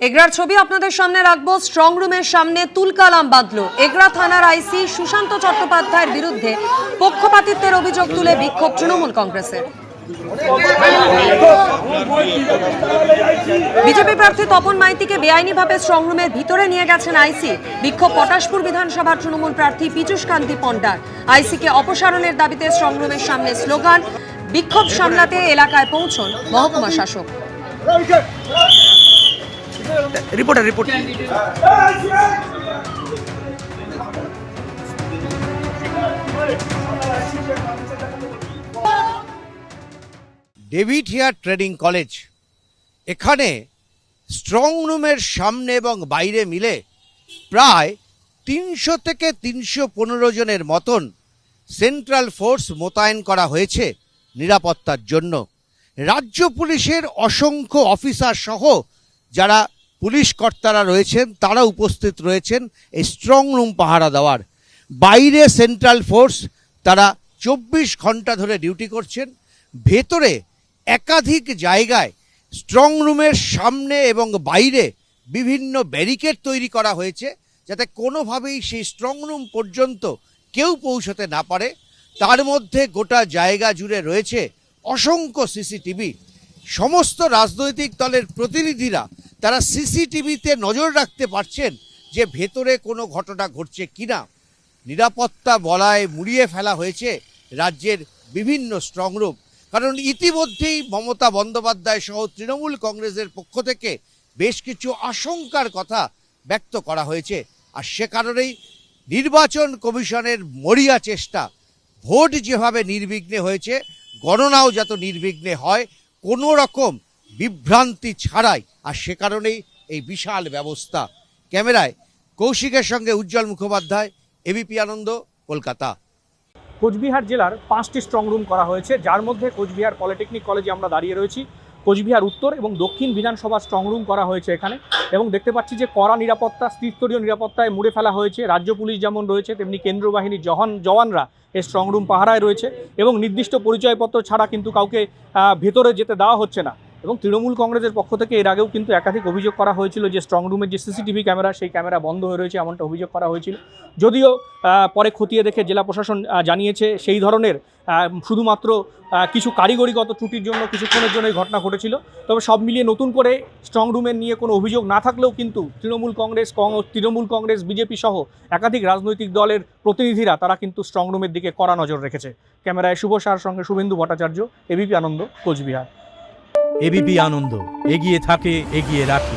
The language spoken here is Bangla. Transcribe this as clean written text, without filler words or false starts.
এগরার ছবি আপনাদের সামনে রাখবো। স্ট্রং রুমের সামনে তুলকালাম বাঁধলো। এগরা থানার আইসি সুশান্ত চট্টোপাধ্যায়ের বিরুদ্ধে পক্ষপাতিত্বের অভিযোগ তুলে বিক্ষোভ তৃণমূল কংগ্রেসের। বিজেপি প্রার্থী তপন মাইতিকে বেআইনিভাবে স্ট্রং রুমের ভিতরে নিয়ে গেছেন আইসি। বিক্ষোভ পটাশপুর বিধানসভার তৃণমূল প্রার্থী পীযূষ কান্তি পণ্ডার। আইসিকে অপসারণের দাবিতে স্ট্রং রুমের সামনে স্লোগান। বিক্ষোভ সামলাতে এলাকায় পৌঁছন মহকুমা শাসক। ডেভিড হিয়ার ট্রেডিং কলেজ, এখানে স্ট্রং রুমের সামনে এবং বাইরে মিলে প্রায় ৩০০ থেকে ৩১৫ জনের মতন সেন্ট্রাল ফোর্স মোতায়েন করা হয়েছে নিরাপত্তার জন্য। রাজ্য পুলিশের অসংখ্য অফিসার সহ যারা পুলিশ কর্তারা রয়েছেন তারা উপস্থিত রয়েছেন এই স্ট্রং রুম পাহারা দেওয়ার। বাইরে সেন্ট্রাল ফোর্স তারা ২৪ ঘন্টা ধরে ডিউটি করছেন। ভেতরে একাধিক জায়গায় স্ট্রং রুমের সামনে এবং বাইরে বিভিন্ন ব্যারিকেড তৈরি করা হয়েছে যাতে কোনোভাবেই সেই স্ট্রং রুম পর্যন্ত কেউ পৌঁছতে না পারে। তার মধ্যে গোটা জায়গা জুড়ে রয়েছে অসংখ্য সিসিটিভি। সমস্ত রাজনৈতিক দলের প্রতিনিধিরা তারা সিসিটিভিতে নজর রাখতে পারছেন যে ভেতরে কোনো ঘটনা ঘটছে কিনা। নিরাপত্তা বলায় মুড়িয়ে ফেলা হয়েছে রাজ্যের বিভিন্ন স্ট্রং রুম, কারণ ইতিমধ্যেই মমতা বন্দ্যোপাধ্যায় সহ তৃণমূল কংগ্রেসের পক্ষ থেকে বেশ কিছু আশঙ্কার কথা ব্যক্ত করা হয়েছে। আর সে কারণেই নির্বাচন কমিশনের মরিয়া চেষ্টা, ভোট যেভাবে নির্বিঘ্নে হয়েছে গণনাও যাতে নির্বিঘ্নে হয়, কোনো রকম বিভ্রান্তি ছাড়াই। আর সে কারণেই এই বিশাল ব্যবস্থা। ক্যামেরায় কৌশিকের সঙ্গে উজ্জ্বল মুখোপাধ্যায়, এবিপি আনন্দ, কলকাতা। কোচবিহার জেলার 5টি স্ট্রং রুম করা হয়েছে, যার মধ্যে কোচবিহার পলিটেকনিক কলেজে আমরা দাঁড়িয়ে রয়েছি। কোচবিহার উত্তর এবং দক্ষিণ বিধানসভা স্ট্রং রুম করা হয়েছে এখানে, এবং দেখতে পাচ্ছি যে কড়া নিরাপত্তা, ত্রিস্তরীয় নিরাপত্তায় মুড়ে ফেলা হয়েছে। রাজ্য পুলিশ যেমন রয়েছে তেমনি কেন্দ্রীয় বাহিনীর জওয়ানরা এই স্ট্রং রুম পাহারায় রয়েছে, এবং নির্দিষ্ট পরিচয়পত্র ছাড়া কিন্তু কাউকে ভেতরে যেতে দেওয়া হচ্ছে না। এবং তৃণমূল কংগ্রেসের পক্ষ থেকে এর আগেও কিন্তু একাধিক অভিযোগ করা হয়েছিল যে স্ট্রং রুমের যে সিসিটিভি ক্যামেরা, সেই ক্যামেরা বন্ধ হয়ে রয়েছে, এমনটা অভিযোগ করা হয়েছিল। যদিও পরে খতিয়ে দেখে জেলা প্রশাসন জানিয়েছে সেই ধরনের শুধুমাত্র কিছু কারিগরিগত ত্রুটির জন্য কিছুক্ষণের জন্য এই ঘটনা ঘটেছিল। তবে সব মিলিয়ে নতুন করে স্ট্রং রুমের নিয়ে কোনো অভিযোগ না থাকলেও কিন্তু তৃণমূল কংগ্রেস বিজেপি সহ একাধিক রাজনৈতিক দলের প্রতিনিধিরা তারা কিন্তু স্ট্রং রুমের দিকে কড়া নজর রেখেছে। ক্যামেরায় শুভ সাহার সঙ্গে শুভেন্দু ভট্টাচার্য, এবিপি আনন্দ, কোচবিহার। এবিপি আনন্দ, এগিয়ে থাকে, এগিয়ে রাখে।